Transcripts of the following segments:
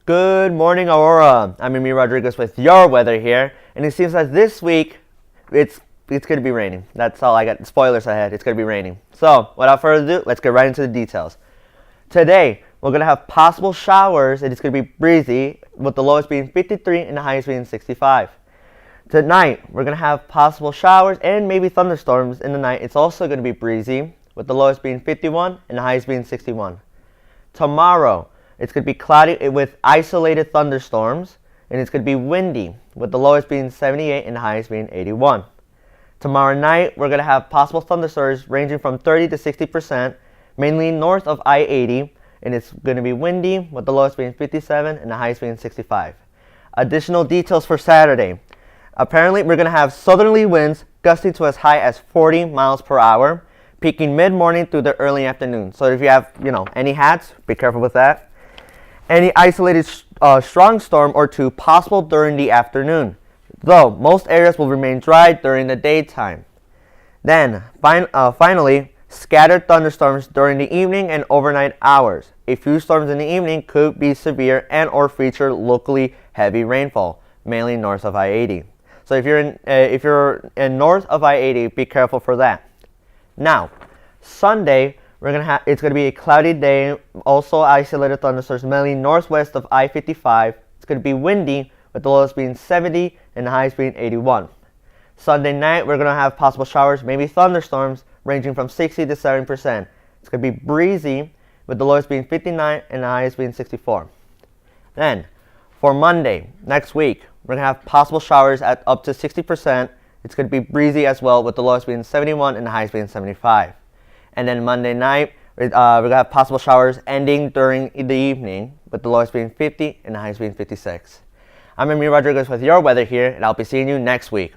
Good morning, Aurora. I'm Emir Rodriguez with your weather here, and it seems like this week it's going to be raining. That's all I got. Spoilers ahead. It's going to be raining. So, without further ado, let's get right into the details. Today, we're going to have possible showers, and it's going to be breezy, with the lowest being 53 and the highest being 65. Tonight, we're going to have possible showers and maybe thunderstorms in the night. It's also going to be breezy, with the lowest being 51 and the highest being 61. Tomorrow, it's going to be cloudy with isolated thunderstorms, and it's going to be windy, with the lowest being 78 and the highest being 81. Tomorrow night, we're going to have possible thunderstorms ranging from 30 to 60%, mainly north of I-80, and it's going to be windy, with the lowest being 57 and the highest being 65. Additional details for Saturday. Apparently, we're going to have southerly winds gusting to as high as 40 miles per hour, peaking mid-morning through the early afternoon. So if you have, any hats, be careful with that. Any isolated strong storm or two possible during the afternoon, though most areas will remain dry during the daytime. Then, finally, scattered thunderstorms during the evening and overnight hours. A few storms in the evening could be severe and or feature locally heavy rainfall, mainly north of I-80. So if you're in north of I-80, be careful for that. Now, Sunday, it's going to be a cloudy day, also isolated thunderstorms, mainly northwest of I-55. It's going to be windy, with the lowest being 70 and the highest being 81. Sunday night, we're going to have possible showers, maybe thunderstorms, ranging from 60 to 70%. It's going to be breezy, with the lowest being 59 and the highest being 64. Then, for Monday, next week, we're going to have possible showers at up to 60%. It's going to be breezy as well, with the lowest being 71 and the highest being 75. And then Monday night, we're going to have possible showers ending during the evening, with the lowest being 50 and the highest being 56. I'm Emir Rodriguez with your weather here, and I'll be seeing you next week.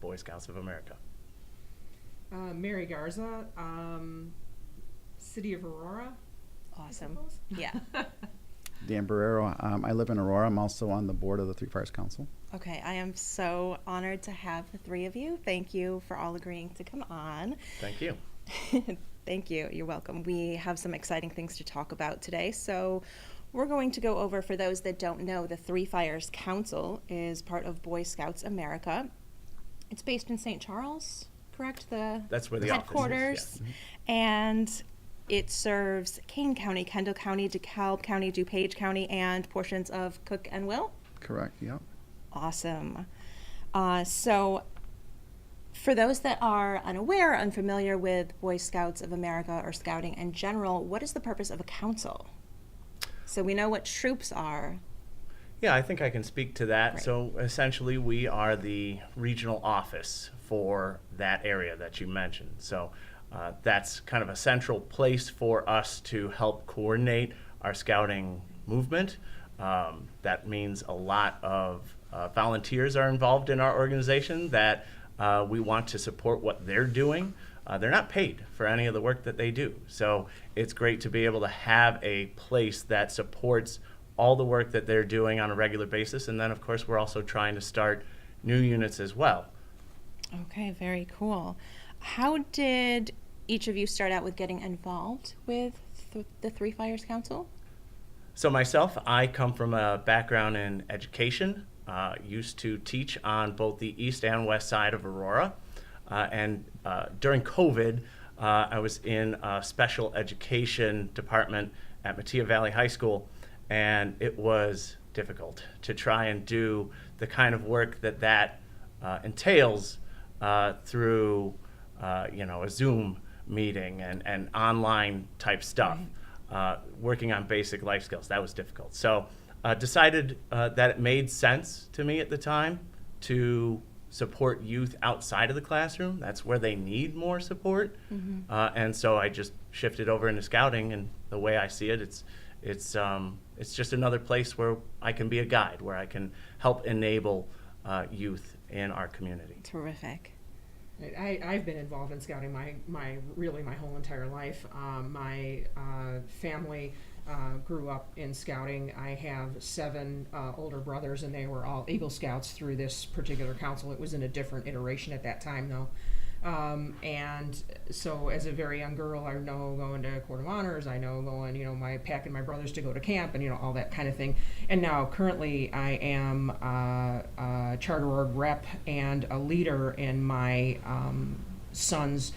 Boy Scouts of America. Mary Garza, City of Aurora. Awesome. Yeah. Dan Barrero. I live in Aurora. I'm also on the board of the Three Fires Council. Okay, I am so honored to have the three of you. Thank you for all agreeing to come on. Thank you. Thank you. You're welcome. We have some exciting things to talk about today. So we're going to go over, for those that don't know, the Three Fires Council is part of Boy Scouts America. It's based in St. Charles, correct? That's where the headquarters. Office is, yeah. And it serves Kane County, Kendall County, DeKalb County, DuPage County, and portions of Cook and Will. Correct, yep. Awesome. So for those that are unaware, unfamiliar with Boy Scouts of America or Scouting in general, what is the purpose of a council? So we know what troops are. Yeah, I think I can speak to that. Right. So essentially, we are the regional office for that area that you mentioned. So that's kind of a central place for us to help coordinate our scouting movement. That means a lot of volunteers are involved in our organization that we want to support what they're doing. They're not paid for any of the work that they do. So it's great to be able to have a place that supports all the work that they're doing on a regular basis. And then, of course, we're also trying to start new units as well. Okay, very cool. How did each of you start out with getting involved with the Three Fires Council? So myself, I come from a background in education. Used to teach on both the east and west side of Aurora. And during COVID, I was in a special education department at Mattia Valley High School, and it was difficult to try and do the kind of work that entails through a Zoom meeting and online type stuff. Working on basic life skills, that was difficult. So decided that it made sense to me at the time to support youth outside of the classroom. That's where they need more support. And so I just shifted over into scouting, and the way I see it, it's just another place where I can be a guide, where I can help enable youth in our community. Terrific. I've been involved in scouting my whole entire life. My family grew up in scouting. I have 7 older brothers, and they were all Eagle Scouts through this particular council. It was in a different iteration at that time, though. And so as a very young girl, I know going to Court of Honors, I know going, packing my brothers to go to camp and, all that kind of thing. And now currently I am a charter org rep and a leader in my son's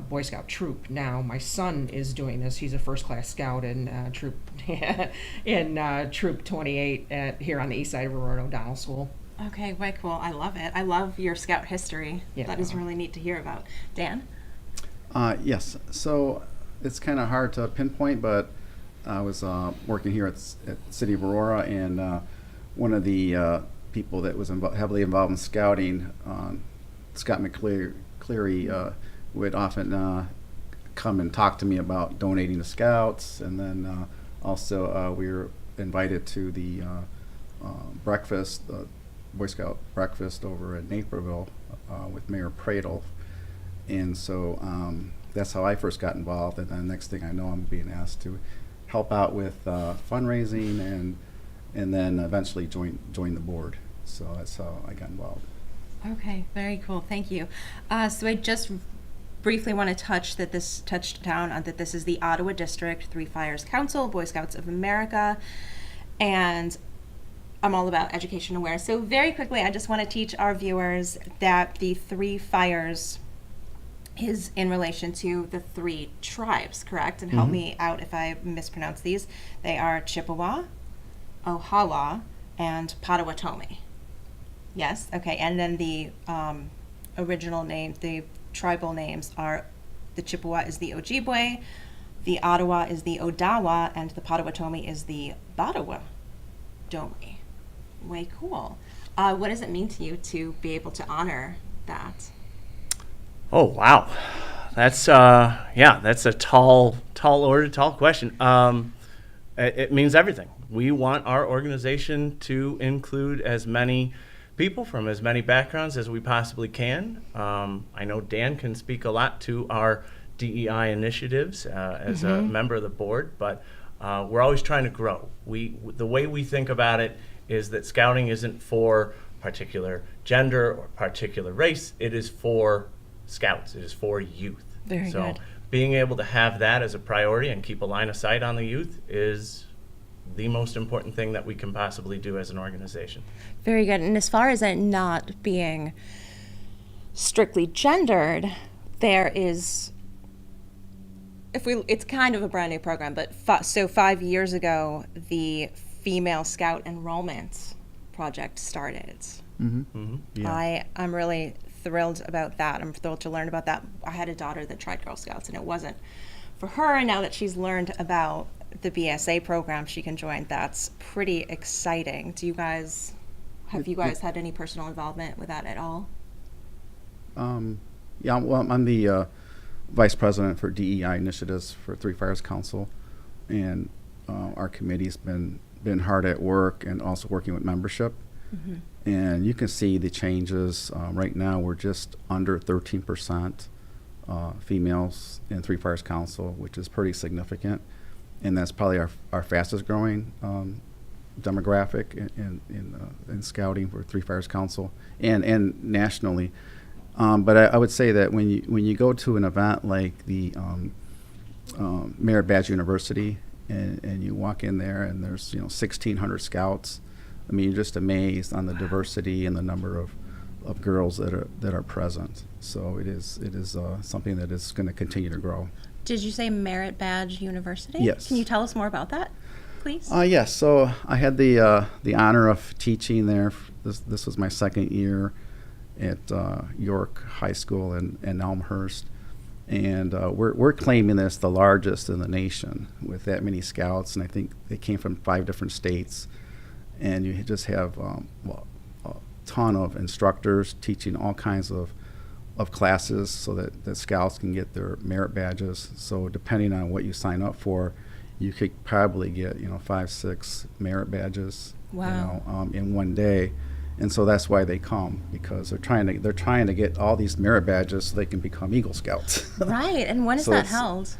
Boy Scout troop. Now my son is doing this. He's a first class scout in troop in troop 28 here on the east side of Aurora O'Donnell School. Okay, very cool. I love it. I love your scout history. Yeah. That is really neat to hear about. Dan? Yes, so it's kind of hard to pinpoint, but I was working here at City of Aurora, and one of the people that was heavily involved in scouting, Scott McCleary, would often come and talk to me about donating to scouts, and then also we were invited to the breakfast, the Boy Scout breakfast over at Naperville with Mayor Pradle. And so that's how I first got involved. And then next thing I know, I'm being asked to help out with fundraising and then eventually join the board. So that's how I got involved. Okay, very cool. Thank you. So I just briefly want to touch down on that this is the Ottawa District Three Fires Council, Boy Scouts of America, and I'm all about education awareness. So very quickly, I just want to teach our viewers that the Three Fires is in relation to the 3 tribes, correct? And help me out if I mispronounce these. They are Chippewa, Ottawa, and Potawatomi. Yes? Okay. And then the original name, the tribal names are, the Chippewa is the Ojibwe, the Ottawa is the Odawa, and the Potawatomi is the Batawadomi. Way cool. What does it mean to you to be able to honor that? Oh, wow. That's that's a tall order, tall question. It means everything. We want our organization to include as many people from as many backgrounds as we possibly can. I know Dan can speak a lot to our DEI initiatives as a member of the board, but we're always trying to grow. The way we think about it is that scouting isn't for particular gender or particular race. It is for scouts. It is for youth. Very good. Being able to have that as a priority and keep a line of sight on the youth is the most important thing that we can possibly do as an organization. Very good. And as far as it not being strictly gendered, there is, it's kind of a brand new program, but so 5 years ago, the female scout enrollment project started. Yeah. I'm really thrilled about that. I'm thrilled to learn about that. I had a daughter that tried Girl Scouts, and it wasn't for her. And now that she's learned about the BSA program she can join, that's pretty exciting. Have you guys had any personal involvement with that at all? Yeah, well, I'm the vice president for DEI initiatives for Three Fires Council, and our committee's been hard at work and also working with membership. And you can see the changes. Right now, we're just under 13% females in Three Fires Council, which is pretty significant, and that's probably our fastest growing demographic in scouting for Three Fires Council and nationally. But I would say that when you go to an event like the Merit Badge University and you walk in there and there's 1,600 scouts, I mean, you're just amazed on the diversity and the number of girls that are present. So it is something that is going to continue to grow. Did you say Merit Badge University? Yes. Can you tell us more about that, please? Yes. So I had the honor of teaching there. This was my second year at York High School in Elmhurst, and we're claiming this the largest in the nation with that many scouts, and I think they came from 5 different states, and you just have a ton of instructors teaching all kinds of classes so that the scouts can get their merit badges. So depending on what you sign up for, you could probably get 5-6 merit badges. Wow. In one day. And so that's why they come, because they're trying to get all these merit badges so they can become Eagle Scouts. Right. And when is So that it's- held?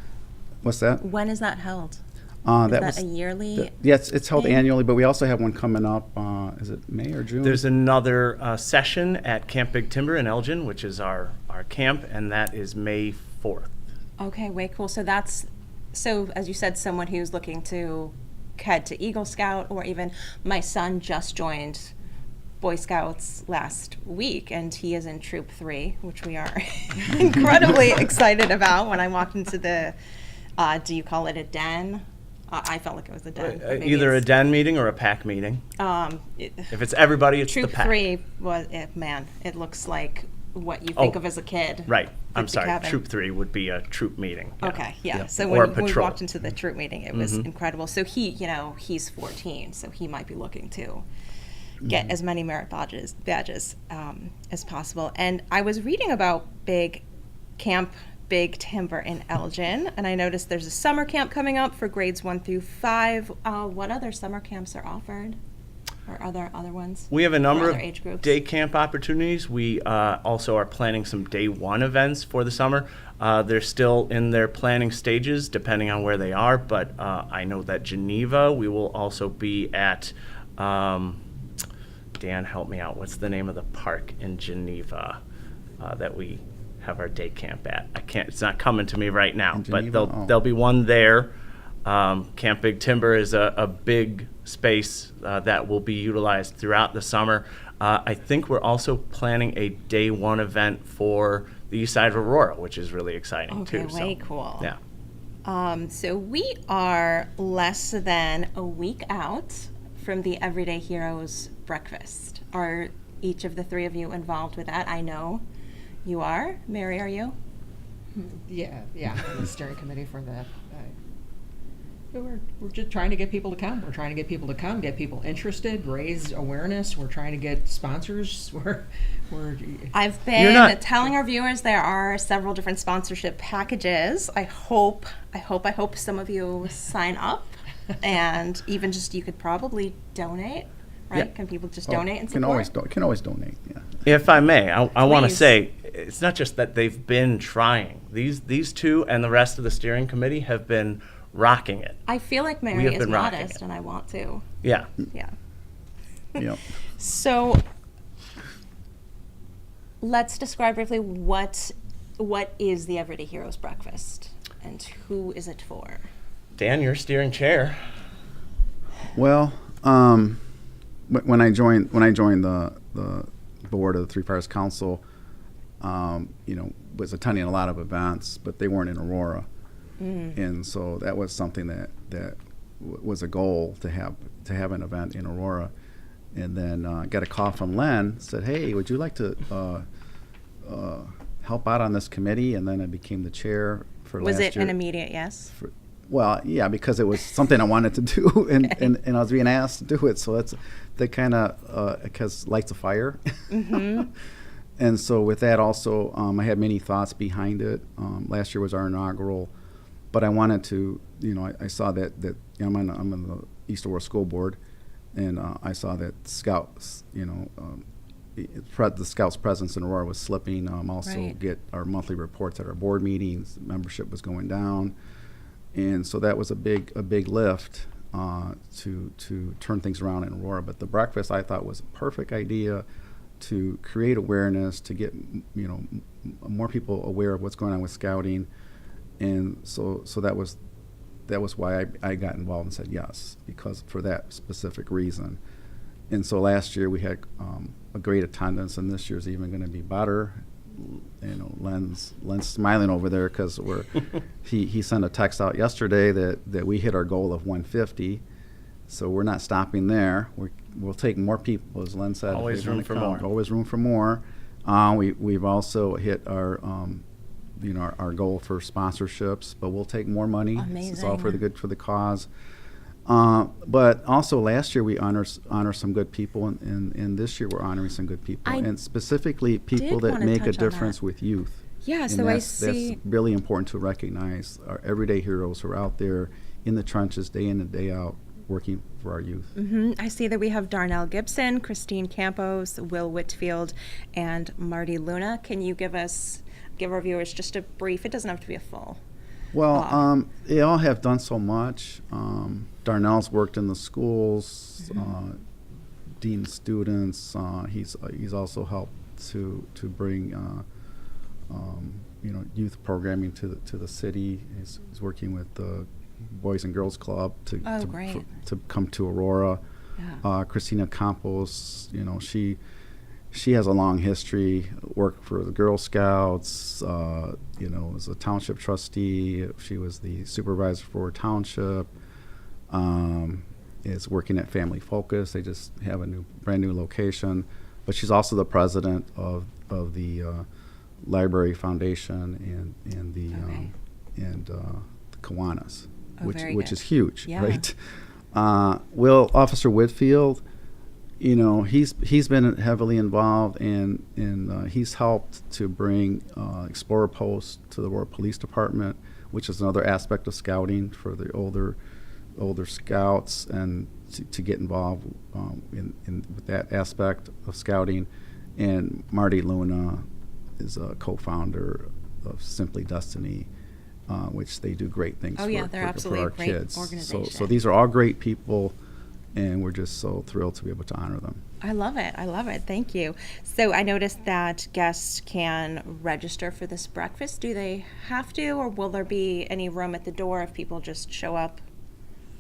What's that? When is that held? That that was a yearly yes, it's held thing? annually, but we also have one coming up. Is it May or June? There's another session at Camp Big Timber in Elgin, which is our camp, and that is May 4th. Okay, way cool. So as you said, someone who's looking to head to Eagle Scout, or even my son just joined Boy Scouts last week, and he is in Troop 3, which we are incredibly excited about. When I walked into the, do you call it a den? I felt like it was a den. but maybe Either a it's- den meeting or a pack meeting. If it's everybody, it's Troop the pack. 3 was, it looks like what you think Oh, of as a kid. Right. I'm with the sorry. cabin. Troop 3 would be a troop meeting. Yeah. Okay, yeah. Yeah. So Or when we patrol. walked into the troop meeting, it was incredible. So he's 14, so he might be looking to get as many merit badges as possible. And I was reading about Camp Big Timber in Elgin, and I noticed there's a summer camp coming up for grades 1 through 5. What other summer camps are offered? Or other ones? We have a number other of age groups? day camp opportunities. We also are planning some day 1 events for the summer. They're still in their planning stages, depending on where they are. But I know that Geneva, we will also be at. Dan, help me out. What's the name of the park in Geneva that we have our day camp at? I can't. It's not coming to me right now. In But Geneva? there'll be one there. Camp Big Timber is a big space that will be utilized throughout the summer. I think we're also planning a day 1 event for the east side of Aurora, which is really exciting Okay, too. way cool. Yeah. So we are less than a week out from the Everyday Heroes breakfast. Are each of the 3 of you involved with that? I know you are. Mary, are you? Yeah, the steering committee for that. We're just trying to get people to come. We're trying to get people to come, get people interested, raise awareness. We're trying to get sponsors. I've You're not- been telling our viewers there are several different sponsorship packages. I hope some of you sign up, and even just you could probably donate, right? Yeah. Can people just Oh, donate and can support? always donate. Yeah. If I may, I want to Please. say it's not just that they've been trying. These 2 and the rest of the steering committee have been rocking it. I feel like Mary have is been rocking modest, it. and I want to. Yeah. Yeah. Yep. So let's describe briefly what is the Everyday Heroes breakfast and who is it for? Dan, you're steering chair. Well, when I joined the board of the Three Fires Council, was attending a lot of events, but they weren't in Aurora, and so that was something that was a goal to have an event in Aurora, And then got a call from Len, said, hey, would you like to help out on this committee? And then I became the chair for last year. Was it an immediate yes? Well, yeah, because it was something I wanted to do, and I was being asked to do it. So that kind of because lights a fire. Mm-hmm. And so with that also, I had many thoughts behind it. Last year was our inaugural, but I wanted to, I saw that I'm on the East Aurora School Board, and I saw that Scouts, the Scouts' presence in Aurora was slipping. Also Right. get our monthly reports at our board meetings. Membership was going down. And so that was a big lift to turn things around in Aurora. But the breakfast I thought was a perfect idea to create awareness, to get more people aware of what's going on with scouting, and so that was why I got involved and said yes, because for that specific reason. And so last year we had a great attendance, and this year's even going to be better. Len's smiling over there because he sent a text out yesterday that we hit our goal of 150, so we're not stopping there. We'll take more people, as Len said. Always room for more. Always room for more. We've also hit our our goal for sponsorships, but we'll take more money. Amazing. It's all for the cause. But also last year we honor some good people, and this year we're honoring some good people, and specifically people that wanna make a touch on difference that. with youth. Yeah, And so I that's see. really important to recognize our everyday heroes who are out there in the trenches day in and day out working for our youth. I see that we have Darnell Gibson, Christine Campos, Will Whitfield, and Marty Luna. Can you give our viewers just a brief? It doesn't have to be a full. Well, they all have done so much. Darnell's worked in the schools, dean students. He's also helped to bring youth programming to the city. He's working with the Boys and Girls Club to come to Aurora. Yeah. Christina Campos, she has a long history. Worked for the Girl Scouts. Was a township trustee. She was the supervisor for a township. Is working at Family Focus. They just have a brand new location. But she's also the president of the Library Foundation and the Kiwanis, which is huge, Yeah. right? Officer Whitfield, he's been heavily involved, and he's helped to bring Explorer Post to the Aurora Police Department, which is another aspect of scouting for the older scouts, and to get involved with that aspect of scouting. And Marty Luna is a co-founder of Simply Destiny, which they do great things Oh, yeah, they're for absolutely our a great kids. organization. So these are all great people, and we're just so thrilled to be able to honor them. I love it. Thank you. So I noticed that guests can register for this breakfast. Do they have to, or will there be any room at the door if people just show up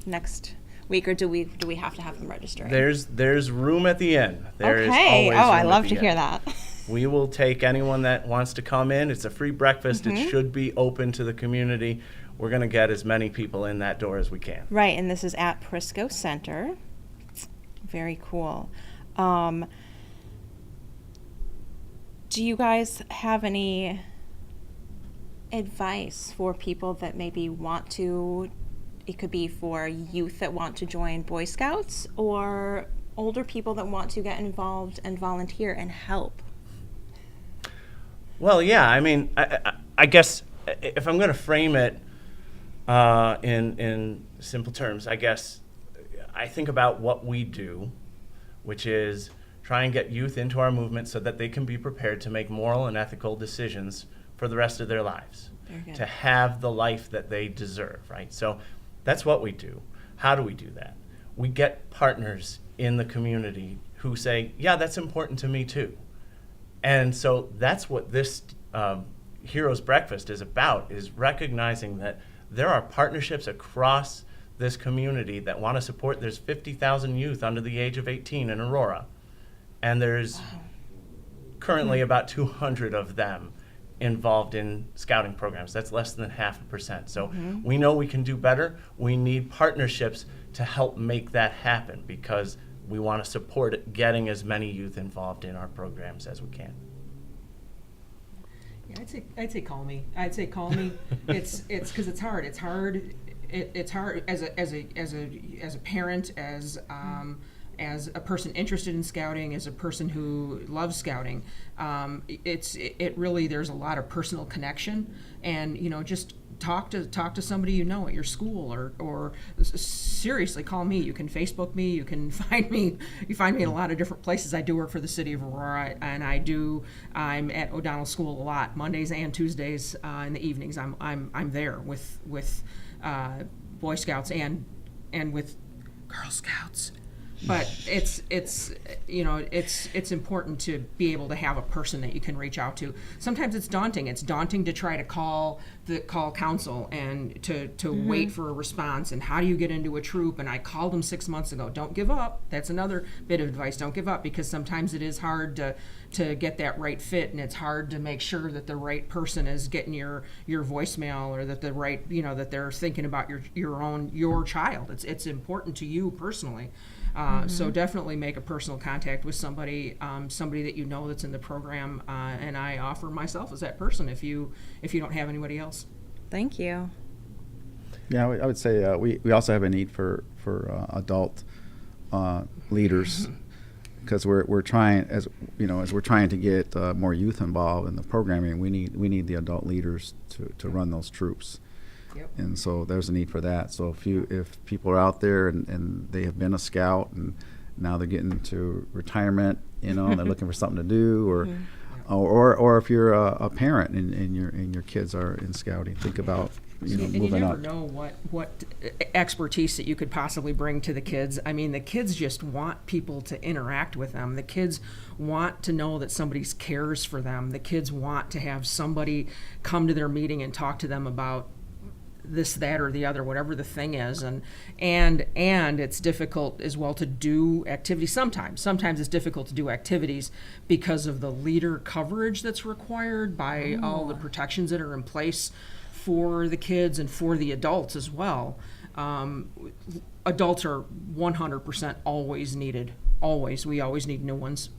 next week, or do we have to have them register? There's room at the end. There is Okay. always I room love at to the hear end. that. We will take anyone that wants to come in. It's a free breakfast. It should be open to the community. We're going to get as many people in that door as we can. Right, and this is at Prisco Center. Very cool. Do you guys have any advice for people that maybe want to? It could be for youth that want to join Boy Scouts, or older people that want to get involved and volunteer and help. Well, yeah. I mean, I guess if I'm going to frame it in simple terms, I guess I think about what we do, which is try and get youth into our movement so that they can be prepared to make moral and ethical decisions for the rest of their lives, Very good. to have the life that they deserve, right? So that's what we do. How do we do that? We get partners in the community who say, yeah, that's important to me too. And so that's what this Heroes Breakfast is about, is recognizing that there are partnerships across this community that want to support. There's 50,000 youth under the age of 18 in Aurora, and there's currently about 200 of them involved in scouting programs. That's less than 0.5%. So we know we can do better. We need partnerships to help make that happen, because we want to support getting as many youth involved in our programs as we can. Yeah, I'd say call me. It's because it's hard. It's hard. It's hard as a parent, as a person interested in scouting, as a person who loves scouting. It really, there's a lot of personal connection, and just talk to somebody at your school, or seriously call me. You can Facebook me. You can find me. You find me in a lot of different places. I do work for the city of Aurora, and I'm at O'Donnell School a lot, Mondays and Tuesdays in the evenings. I'm there with Boy Scouts and with Girl Scouts. But it's important to be able to have a person that you can reach out to. Sometimes it's daunting. It's daunting to try to call council and to wait for a response. And how do you get into a troop? And I called them 6 months ago. Don't give up. That's another bit of advice. Don't give up, because sometimes it is hard to get that right fit, and it's hard to make sure that the right person is getting your voicemail, or that the right that they're thinking about your child. It's important to you personally. So definitely make a personal contact with somebody that that's in the program, and I offer myself as that person if you don't have anybody else. Thank you. Yeah, I would say we also have a need for adult leaders, because we're trying, as we're trying to get more youth involved in the programming. We need the adult leaders to run those troops. Yep. And so there's a need for that. So if people are out there and they have been a scout and now they're getting to retirement, and they're looking for something to do, or if you're a parent and your kids are in scouting, think about moving you never up. know what expertise that you could possibly bring to the kids. I mean, the kids just want people to interact with them. The kids want to know that somebody cares for them. The kids want to have somebody come to their meeting and talk to them about this, that, or the other, whatever the thing is, and it's difficult as well to do activities. Sometimes it's difficult to do activities because of the leader coverage that's required by all the protections that are in place for the kids and for the adults as well. Adults are 100% always needed. We always need new ones.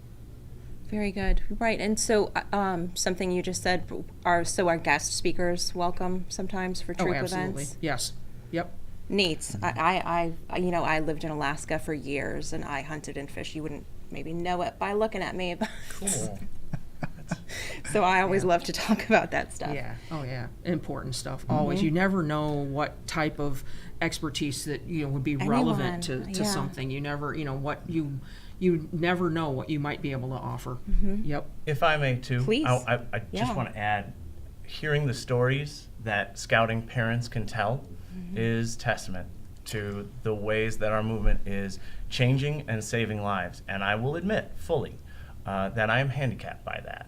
Very good. Right. And so something you just said, our guest speakers welcome sometimes for troop absolutely. Events? Yes. Yep. Neat. I lived in Alaska for years, and I hunted and fished. You wouldn't maybe know it by looking at me. Cool. So I always love to talk about that stuff. Yeah. Oh yeah. Important stuff. Always. You never know what type of expertise that would be relevant to something. You never you never know what you might be able to offer. Yep. If I may too, Please. I just want to add, hearing the stories that scouting parents can tell is testament to the ways that our movement is changing and saving lives. And I will admit fully that I am handicapped by that.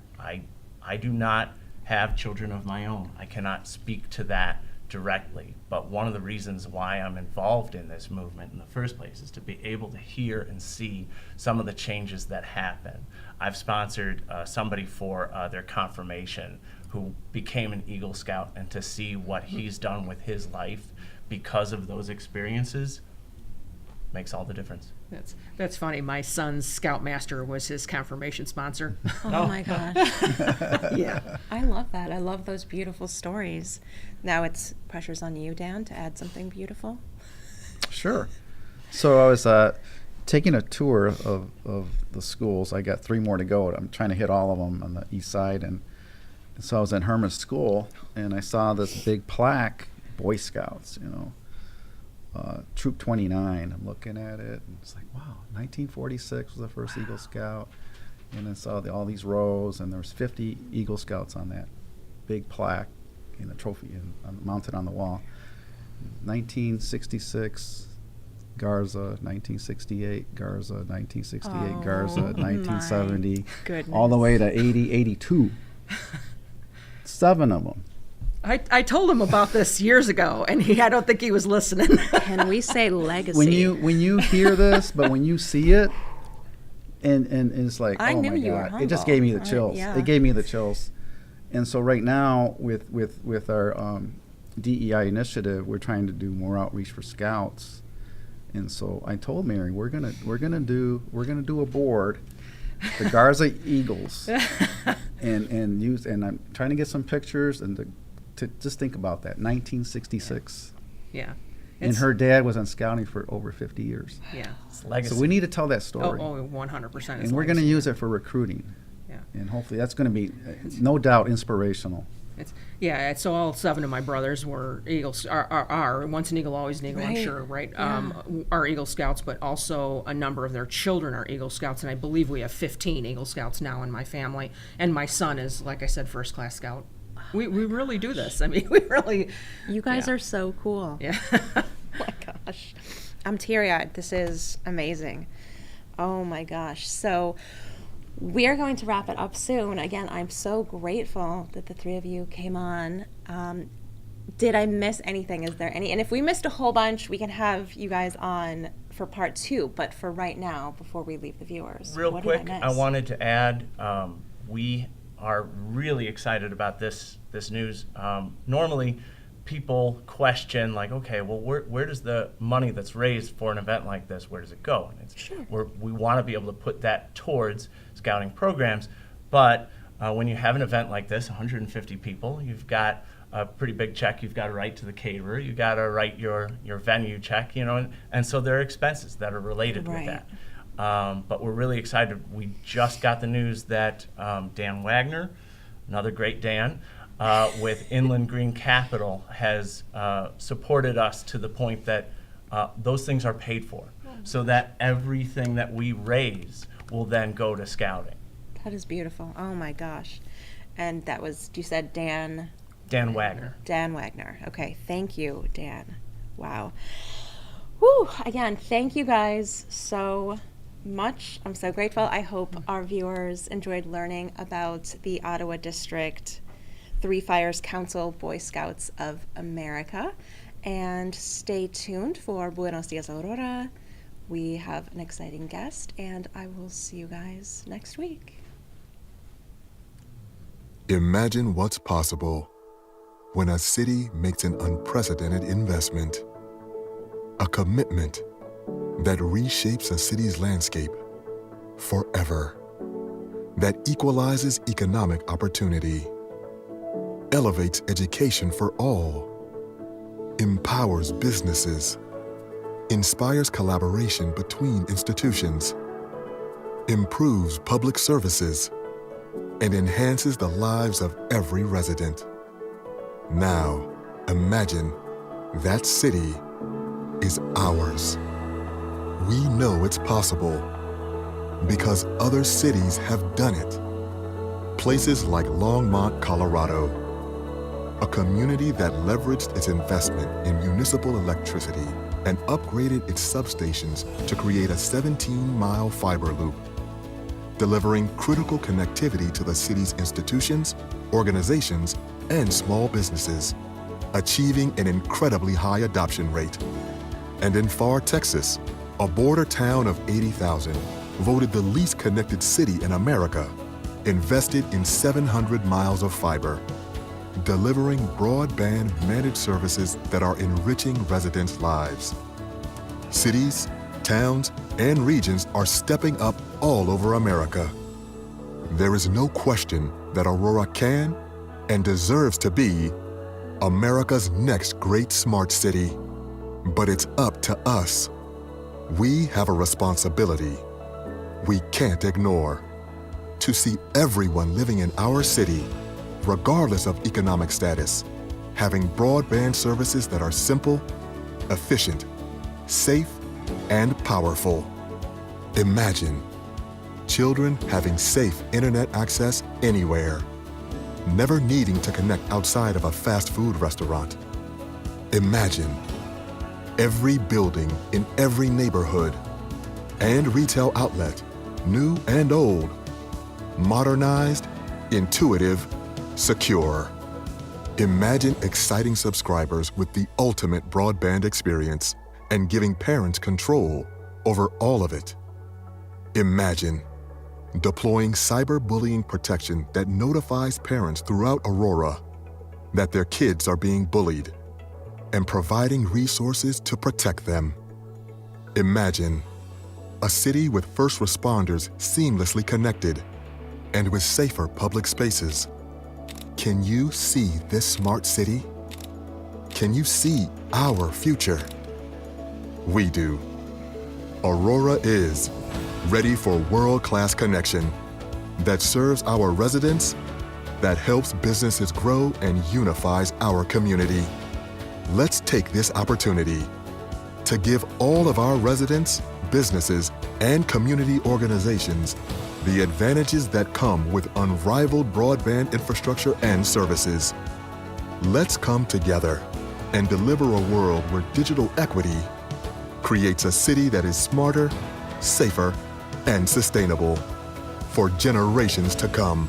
I do not have children of my own. I cannot speak to that directly, but one of the reasons why I'm involved in this movement in the first place is to be able to hear and see some of the changes that happen. I've sponsored somebody for their confirmation who became an Eagle Scout, and to see what he's done with his life because of those experiences makes all the difference. That's funny. My son's Scoutmaster was his confirmation sponsor. Oh my gosh. Yeah. I love that. I love those beautiful stories. Now pressure's on you, Dan, to add something beautiful. Sure. So I was taking a tour of the schools. I got 3 more to go. I'm trying to hit all of them on the east side. And so I was in Herman's school, and I saw this big plaque, Boy Scouts, Troop 29. I'm looking at it, and it's like, wow, 1946 was the first Eagle Scout. And I saw all these rows, and there was 50 Eagle Scouts on that big plaque in a trophy mounted on the wall. 1966, Garza. 1968, Garza. 1968, Garza. 1970, all the way to 80, 82. 7 of them. I told him about this years ago, and I don't think he was listening. Can we say legacy? When you hear this, but when you see it, and it's like, I oh knew my you were God, it just gave me the chills. yeah. It gave me the chills. And so right now with our DEI initiative, we're trying to do more outreach for scouts, And so I told Mary, we're gonna do a board, the Garza Eagles, and I'm trying to get some pictures and to just think about that, 1966. Yeah. And her dad was on scouting for over 50 years. Yeah. It's legacy. So we need to tell that Oh, story. 100%. And we're going to use it for recruiting. Yeah. And hopefully that's going to be, no doubt, inspirational. So all 7 of my brothers were Eagles, are once an Eagle, always an Eagle, I'm Right. sure, right? Yeah. Are Eagle Scouts, but also a number of their children are Eagle Scouts, and I believe we have 15 Eagle Scouts now in my family. And my son is, like I said, first class scout. We really do this. I mean, we really. You guys Yeah. are so cool. Yeah. Oh my gosh. I'm teary-eyed. This is amazing. Oh my gosh. So we are going to wrap it up soon. Again, I'm so grateful that the 3 of you came on. Did I miss anything? Is there any? And if we missed a whole bunch, we can have you guys on for part 2. But for right now, before we leave the viewers, Real what quick, did I I miss? wanted to add, we are really excited about this news. Normally, people question, like, okay, well, where does the money that's raised for an event like this, where does it go? And we want to be able to put that towards scouting programs, but when you have an event like this, 150 people, you've got a pretty big check you've got to write to the caterer, you've got to write your venue check, and so there are expenses that are related Right. with that. But we're really excited. We just got the news that Dan Wagner, another great Dan, with Inland Green Capital, has supported us to the point that those things are paid for, so that everything that we raise will then go to scouting. That is beautiful. Oh my gosh. And that was, you said Dan? Dan Wagner. Dan Wagner. Okay, thank you, Dan. Wow. Whew. Again, thank you guys so much. I'm so grateful. I hope our viewers enjoyed learning about the Ottawa District 3 Fires Council Boy Scouts of America. And stay tuned for Buenos Dias, Aurora. We have an exciting guest, and I will see you guys next week. Imagine what's possible when a city makes an unprecedented investment, a commitment that reshapes a city's landscape forever, that equalizes economic opportunity, elevates education for all, empowers businesses, inspires collaboration between institutions, improves public services, and enhances the lives of every resident. Now, imagine that city is ours. We know it's possible because other cities have done it. Places like Longmont, Colorado, a community that leveraged its investment in municipal electricity and upgraded its substations to create a 17-mile fiber loop, delivering critical connectivity to the city's institutions, organizations, and small businesses, achieving an incredibly high adoption rate. And in Pharr, Texas, a border town of 80,000, voted the least connected city in America, invested in 700 miles of fiber, delivering broadband managed services that are enriching residents' lives. Cities, towns, and regions are stepping up all over America. There is no question that Aurora can and deserves to be America's next great smart city. But it's up to us. We have a responsibility we can't ignore to see everyone living in our city, regardless of economic status, having broadband services that are simple, efficient, safe, and powerful. Imagine children having safe internet access anywhere, never needing to connect outside of a fast food restaurant. Imagine every building in every neighborhood and retail outlet, new and old, modernized, intuitive, secure. Imagine exciting subscribers with the ultimate broadband experience and giving parents control over all of it. Imagine deploying cyberbullying protection that notifies parents throughout Aurora that their kids are being bullied and providing resources to protect them. Imagine a city with first responders seamlessly connected and with safer public spaces. Can you see this smart city? Can you see our future? We do. Aurora is ready for world-class connection that serves our residents, that helps businesses grow and unifies our community. Let's take this opportunity to give all of our residents, businesses, and community organizations the advantages that come with unrivaled broadband infrastructure and services. Let's come together and deliver a world where digital equity creates a city that is smarter, safer, and sustainable for generations to come.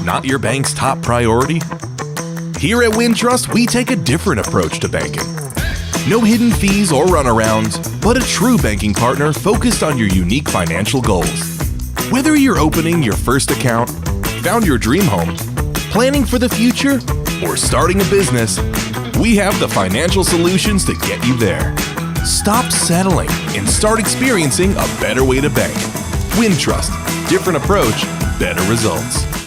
Not your bank's top priority? Here at Wintrust, we take a different approach to banking. No hidden fees or runarounds, but a true banking partner focused on your unique financial goals. Whether you're opening your first account, found your dream home, planning for the future, or starting a business, we have the financial solutions to get you there. Stop settling and start experiencing a better way to bank. Wintrust, different approach, better results.